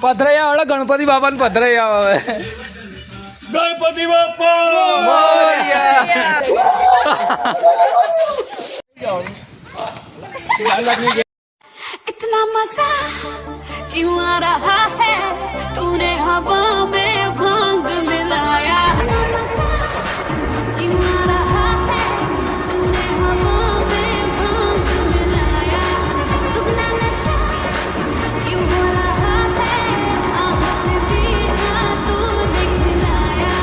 પધરાયા વાળા ગણપતિ બાપા ને પધરાયા આવે ગણપતિ બાપા इतना मजा क्यों आ रहा है तूने हवा में भांग मिलाया क्यों आ रहा है तूने हवा में भांग मिलाया दुगना नशा क्यों हो रहा है आँखों से पीना तूने खिलाया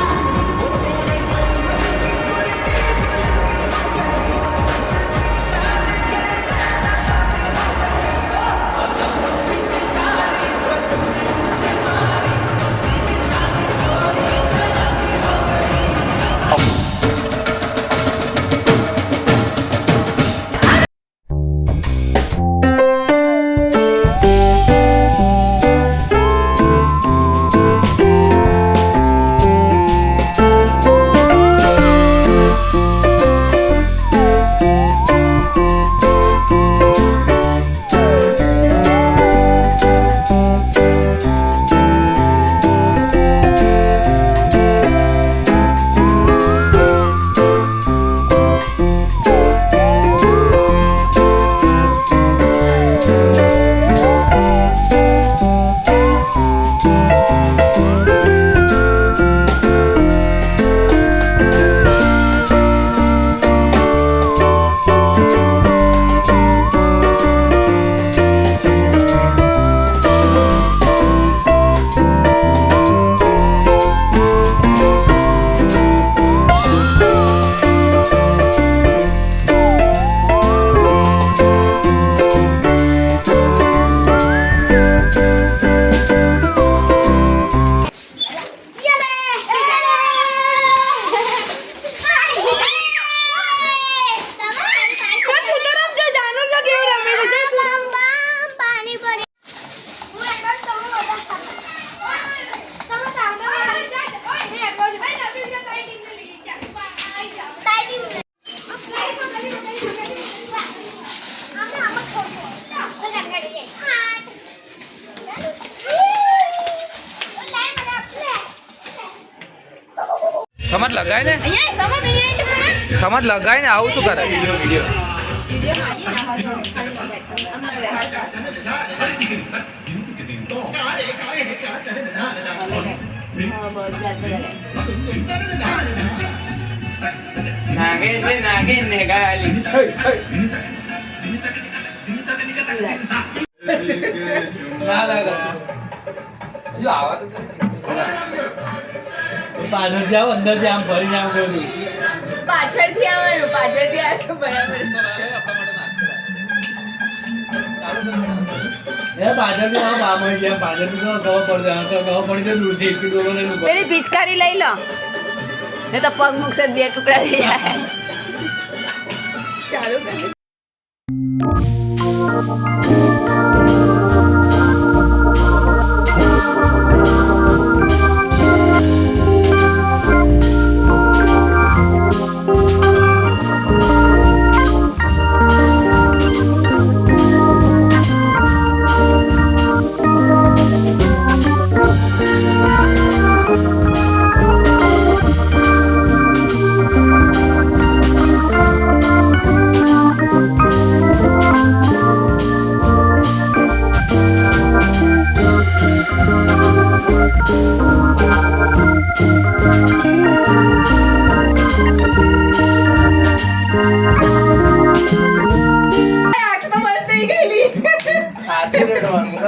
સમજ લગાય ને સમજ લગાય ને આવું શું કરે ના લાગે જો આવા તો પાછળ જાવ અંદર થી આમ ફરી જાવ કોઈ પાછળથી આવવાનું પાછળથી આવે તો બરાબર પાછળ થી આવો બામણ છે પાછળ થી ખબર પડી જાય દૂર થી પેલી પિચકારી લઈ લો ને તો પગ મૂકશે બે ટુકડા થઈ જાય ચાલુ કરે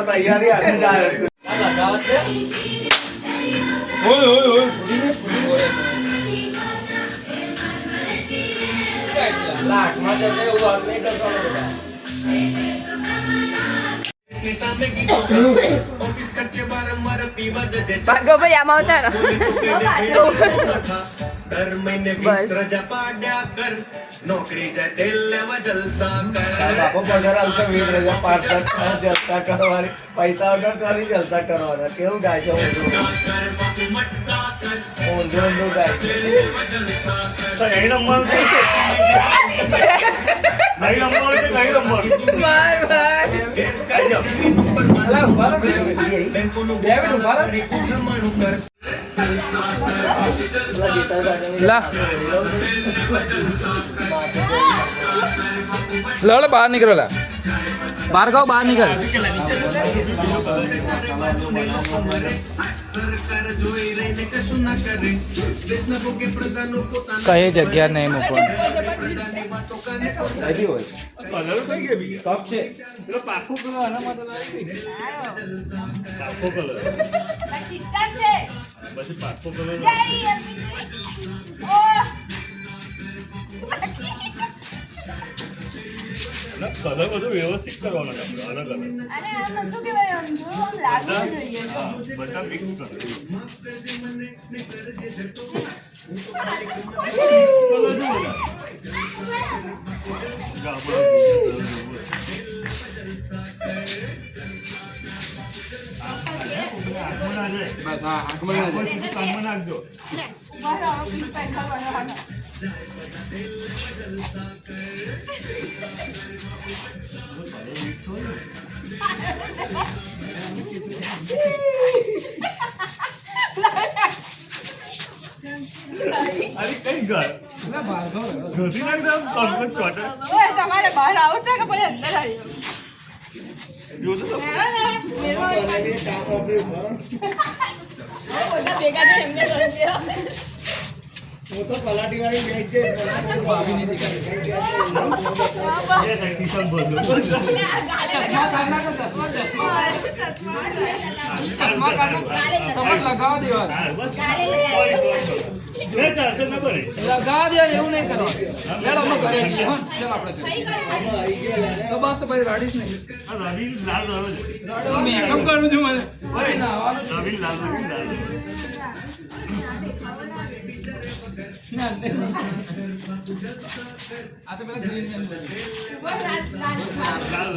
તૈયારી હાથે જાય લગાવત છે ઓય ઓય ઓય ફૂડીને લાખમાં જશે એવું વાત નહીં કરવાનો બેટા ભાઈ આમાં આવતા દર મહિને 20 રજા પાડ્યા કર નોકરી જાય તેલ લેવા જલસા કર બાપો પગાર આવશે 20 રજા પાડતા જલસા કરવાની પૈસા વગર તારી જલસા કરવાના કેવું ગાય છે ઊંધું ગાય છે તો અહીં નંબર નહીં નંબર બાય બાય અલા, ઉભા રહો, બે મિનિટ. બેંકોનું બે મિનિટ ઉભા રહો. જમાણું કર લા લડ બહાર નીકળો લા બહાર ખાઓ બહાર નીકળ સરકાર જોઈ રહીને કશું ના કરે દેશના ભોગે પ્રજાનો પોતાનો કઈ જગ્યા નહીં મૂકવાનું કલર બધું વ્યવસ્થિત કરવાનો છે આપણે અલગ અલગ બધા મિક્સ કરો નાખજો અરે કઈ ઘર ઘસી નાખજો કોમ્પ્લેટ ચોટર તમારે બહાર આવું છે કે પછી અંદર આવી જો તો ભેગા તો એમને કરી દેવા હું તો પલાટી વાળી બેગ છે એ ટેકનિશિયન બોલો લગાવા દેવા લગાવા દે એવું નહીં કરવાનું ચાલો અમે ઘરે જઈએ હો ચાલ આપણે તો બસ તો પછી રાડીશ નહીં રવિ લાલ રવે મેકઅપ કરું છું મને રવિ લાલ આ તો પેલા ગ્રીન મેન લાલ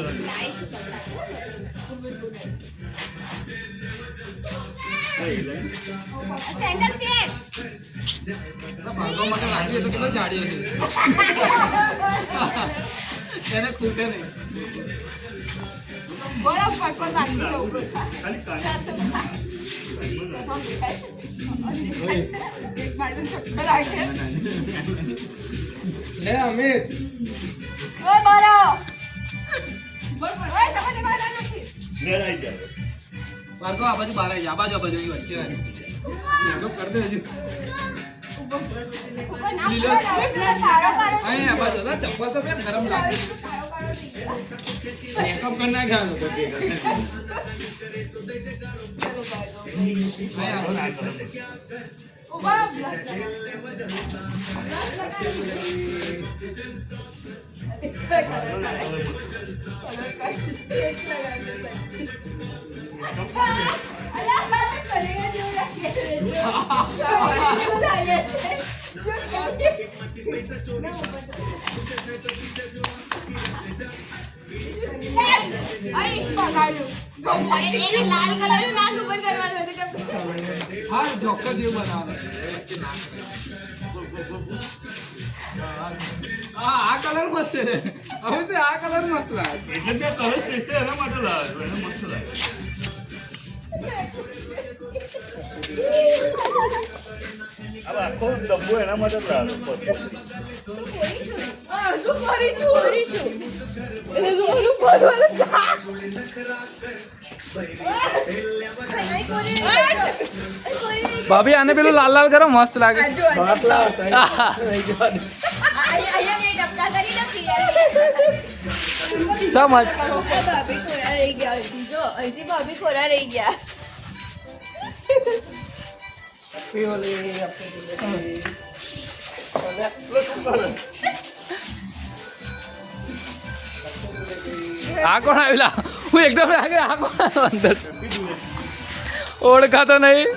સેન્ડલ પેર ભાગવા માટે રાખીએ તો કેટલો જાડી હતી એને ખૂટે નહીં બરફ પર નાખી દઉં ખાલી કાન લે અમિત ઓય મારો ઓય તમને બહાર નથી ઘેર આવી જાય ભાર્ગવ આ બાજુ બહાર આવી જા આ બાજુ અહીં વચ્ચે આવી મેકઅપ કરી દે હજુ લીલો અહીં આ બાજુ હતા ચપ્પલ તો કેમ ગરમ લાગે મેકઅપ કરી નાખ્યા તો લાલ કલર નાક ઉપર કરવાનું હતું હા જોકર જેવું બનાવવાનું હા આ કલર મસ્ત છે હવે તો આ કલર મસ્ત લાગે એટલે બે કલર સ્પેશિયલ એના માટે લાવ્યો એને મસ્ત લાગે હવે આખો ડબ્બો એના માટે જ લાવ્યો ભાભી આને પેલું લાલ લાલ કરો મસ્ત લાગે બાટલા હતા સમજ ભાભી ખોરા રહી ગયા આ કોણ આવેલા હું એકદમ લાગે આ કોણ આવ્યો અંદર ઓળખાતો નહીં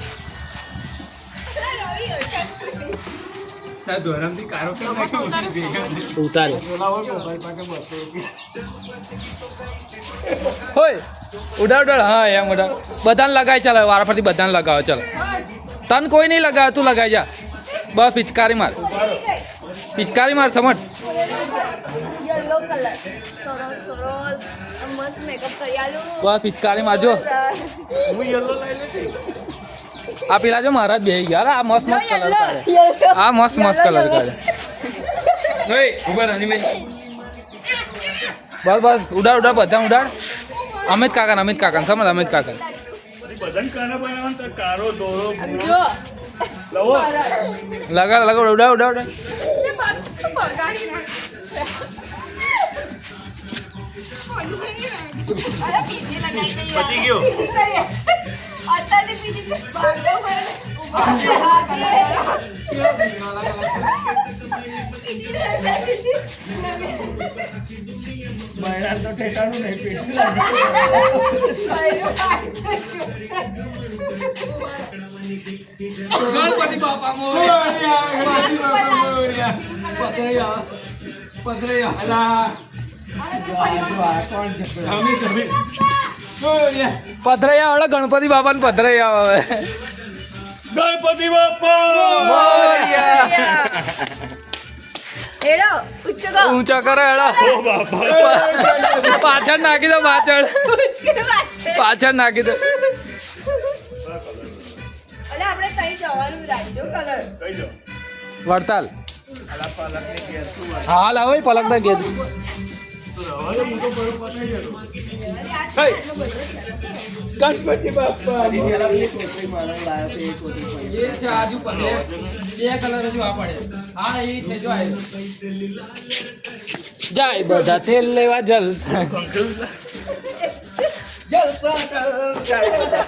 ઉતારે હોય ઉડાડ ઉડાડ હા એમ ઉડાડ બધાને લગાય ચાલો વારા ફરતી બધાને લગાવો ચાલો તન કોઈ નહીં લગાવે તું લગાઈ જા બસ પિચકારી માર સમજ યલો કલર સરસ સરસ મસ્ત મેકઅપ કરી આલું બસ પિચકારી મારજો હું યલો લઈ લેતી આ પેલા જો મારા જ બેહી ગયા આ મસ્ત મસ્ત કલર કાઢે આ મસ્ત મસ્ત કલર કાઢે બસ બસ ઉડાડ ઉડાડ બધા ઉડાડ અમિત કાકા સમજ અમિત કાકા બધાને કાના બનાવવાનું તો કારો દોરો ભૂરો જો લવો લગા ઉડાડ ઉડાડ પતી ગયો બહેરાન તો ઠેકાણું નહીં પીઠું લાગે ગણપતિ બાપા પધરૈયા પધરૈયા ગણપતિ બાપા ને પધરૈયા હવે ગણપતિ બાપા એડો ઉચ્ચ ગો ઊંચા કરે હેડો ઓ બાપા પાછળ નાખી દો પાછળ નાખી દો અલે આપણે તઈ જવાનું રાખજો કલર કઈ જો વડતાલ હાલ આવે પલક ના ગેર ગણપતિ બાપા કોથળી મારા લાયો તો એ કોથળી એ છે આજુ બે કલર હજુ આ પડે હા એ છે જો આ જાય બધા તેલ લેવા જલસા જલસા કર જાય બધા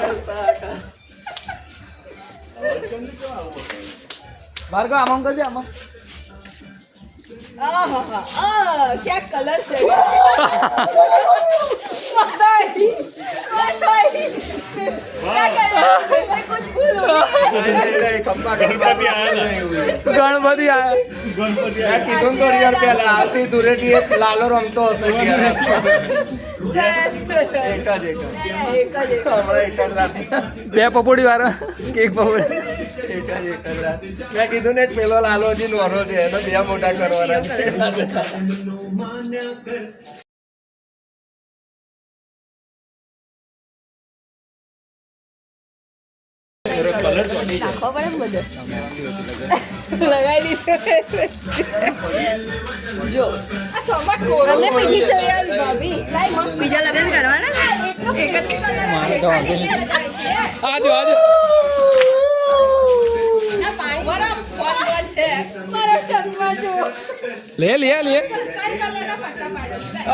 જલસા કર ભાર્ગવ આમ કરજે આમાં क्या कलर છે ગણપતિ આયા ગણપતિ આયા ગણપતિ મેં કીધું તો યાર પેલા આવતી દૂરેથી એક લાલો રમતો હશે એક જ હમણાં એક જ રાત બે પપોડી વાળા કેક પપોડી એક જ રાત મેં કીધું ને પેલો લાલો હજી નોરો છે એનો બે મોટા કરવાના નાખો પડે ને બધું લગાવી લીધું જો અમને બીજી ચોરી આવી ભાભી બીજા લગ્ન કરવાના એક જ મારે તો વાંધો નહીં આજો આજો મારા ચશ્મા જો લે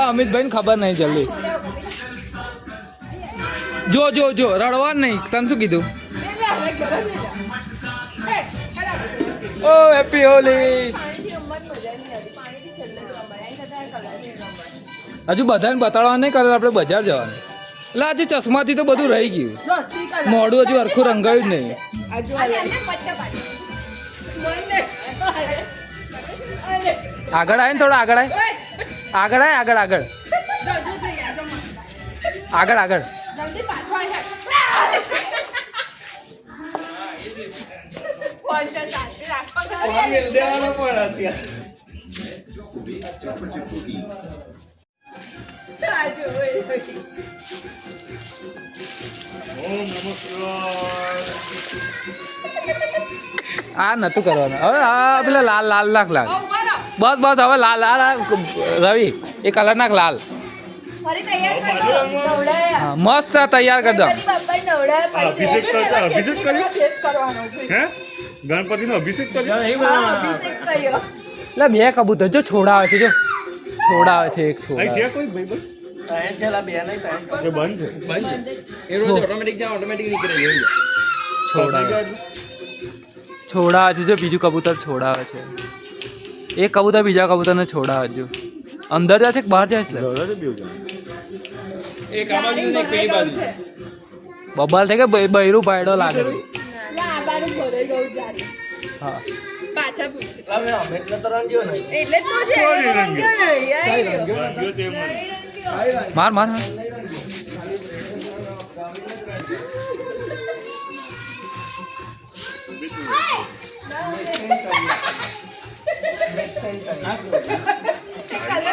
અમિતભાઈ ને ખબર નહીં જલ્દી જો રડવા નહીં તને શું કીધું ઓ હેપી હોલી હજુ બધાને બતાડવા નહીં કરે આપણે બજાર જવાનું એટલે આજે ચશ્માથી તો બધું રહી ગયું મોઢું હજુ હરખું રંગાયું જ નહીં આગળ આવે ને થોડા આગળ આગળ મિલ દેવાનો પણ અત્યારે ઓમ નમઃ શિવાય આ નતું કરવાનું હવે હા પેલા લાલ નાખ લાલ બસ હવે લાલ રવિ એ કલર નાખ લાલ ફરી તૈયાર કરી દો નવડાયા હા, મસ્ત તૈયાર કરી દો બાપા નવડાયા અભિષેક કર્યો? અભિષેક કર્યો? ટેસ્ટ કરવાનો હે ગણપતિનો અભિષેક કર્યો અભિષેક કર્યો એટલે બે કબૂતર જો છોડાવે છે જો છોડાવે છે એક અહીં છે છોડાવે કોઈ ભાઈ ભાઈ ત્રણ છેલ્લા બે નહીં ત્રણ એ બંધ છોડાવે છોડાવે છે જો બીજું કબૂતર છોડાવે છે એક કબૂતર બીજા કબૂતરને છોડાવે છે જો અંદર જાય છે કે બહાર જાય છે બબાલ છે કે બૈરું પાયડો લાગે છે ના બારું ભરે ગયું જારી હા પાછા પૂછે અમે એટલે તો રંગ્યો નહીં એટલે જ તો છે કોની એને રંગ્યો? રંગ્યો નહીં, આઈ ગયો. ગયો તે મને માર કલર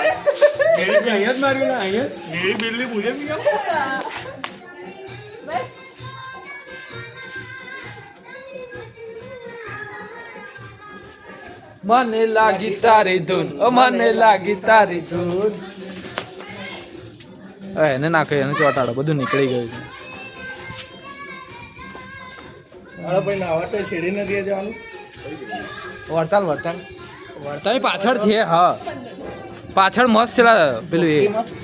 અહીંયા જ માર્યું ને અહીંયા મેરી બિલ્લી મુझे भी મને લાગી તારી ધૂન ઓ મને લાગી તારી ધૂન એને નાખે એને ચોટાડો બધું નીકળી ગયું છે અરે ભાઈ નાવા તો સીડી નથી જવાનું. વડતાલ વડતાલ તમે પાછળ છે હા પાછળ મસ્ત છે પેલું એ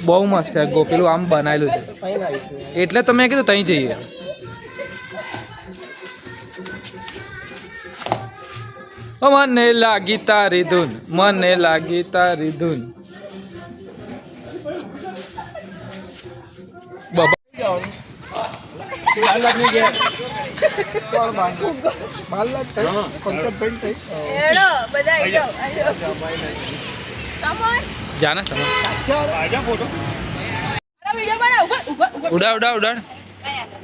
બહુ મસ્ત છે પેલું આમ બનાવેલું છે કઈ નાખીશું એટલે તો મેં કીધું ત્યાં જઈએ ઓ મને લાગી તારી ધૂન મને લાગી તારી ધૂન બાબા હેડો બધા આવી જાઓ સમોસ જાના સમજ આજા ફોટો વિડિયો બનાવ ઉભા ઉભા ઉભા ઉડાડ ઉડાડ ઉડાડ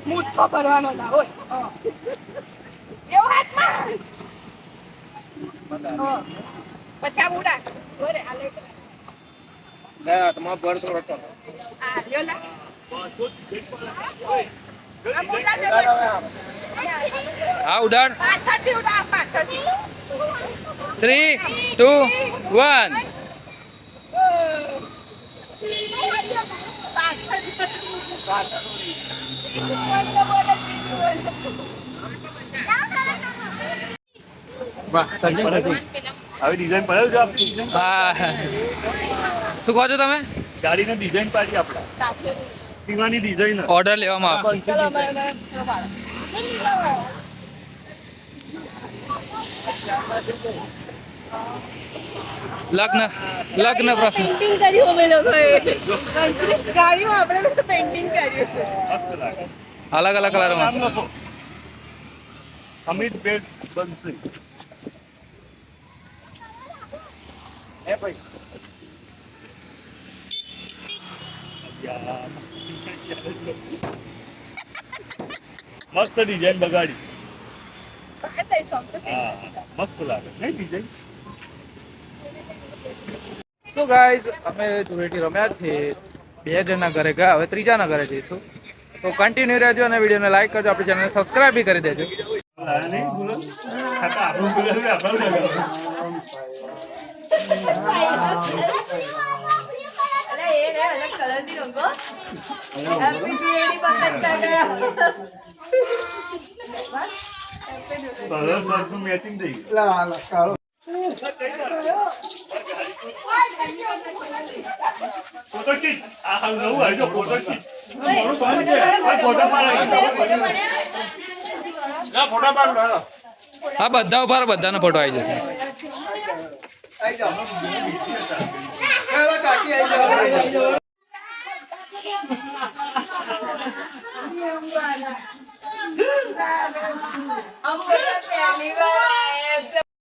મૂઠો ભરવાનો ના હોય એવો હાથમાં પછી આમ ઉડા ઓરે આ લે તમારા પર થોડો કરો. આ લ્યો લા આ મોટા જબર હા ઉડાડ પાછળથી ઉડા પાછળથી 3 2 1 વાહ હવે ડિઝાઇન પડે છે આપણી હા શું કહો છો તમે ગાડીની ડિઝાઇન પાડી આપણે સીવાની ડિઝાઇન ઓર્ડર લેવામાં આવશે ચલો અમે લગ્ન લગ્ન પ્રસંગ પેઇન્ટિંગ કર્યું અમે લોકોએ ગાડીમાં આપણે પેઇન્ટિંગ કર્યું મસ્ત લાગે અલગ અલગ કલરમાં નામ લખો અમિત બેટ્સ બનશે એ ભાઈ મસ્ત ડિઝાઇન બગાડી બતાવી શકતો હા મસ્ત લાગે નહીં ડિઝાઇન સો ગાઈઝ અમે ધૂળેટી રમ્યા છે 2 જણના ઘરે ગયા હવે ત્રીજાના ઘરે જઈશું તો કન્ટિન્યુ રહેજો અને વિડીયોને લાઈક કરજો આપણી ચેનલને સબસ્ક્રાઇબ બી કરી દેજો લાયા નહીં બોલો ખાતા આપણું બોલે છે આપણું અરે એ રે અલગ કલરની રંગો હેપી ધૂળેટી પતંગ કલર મેચિંગ થઈ ગયું ફોટો ખીચ આ નવું આવ્યું ફોટો ખીચ ફોટો પાડ હા બધા ઉભા રહો, બધાનો ફોટો આવી જશે આઈ જાઓ. હેલો કાકી આઈ જાઓ.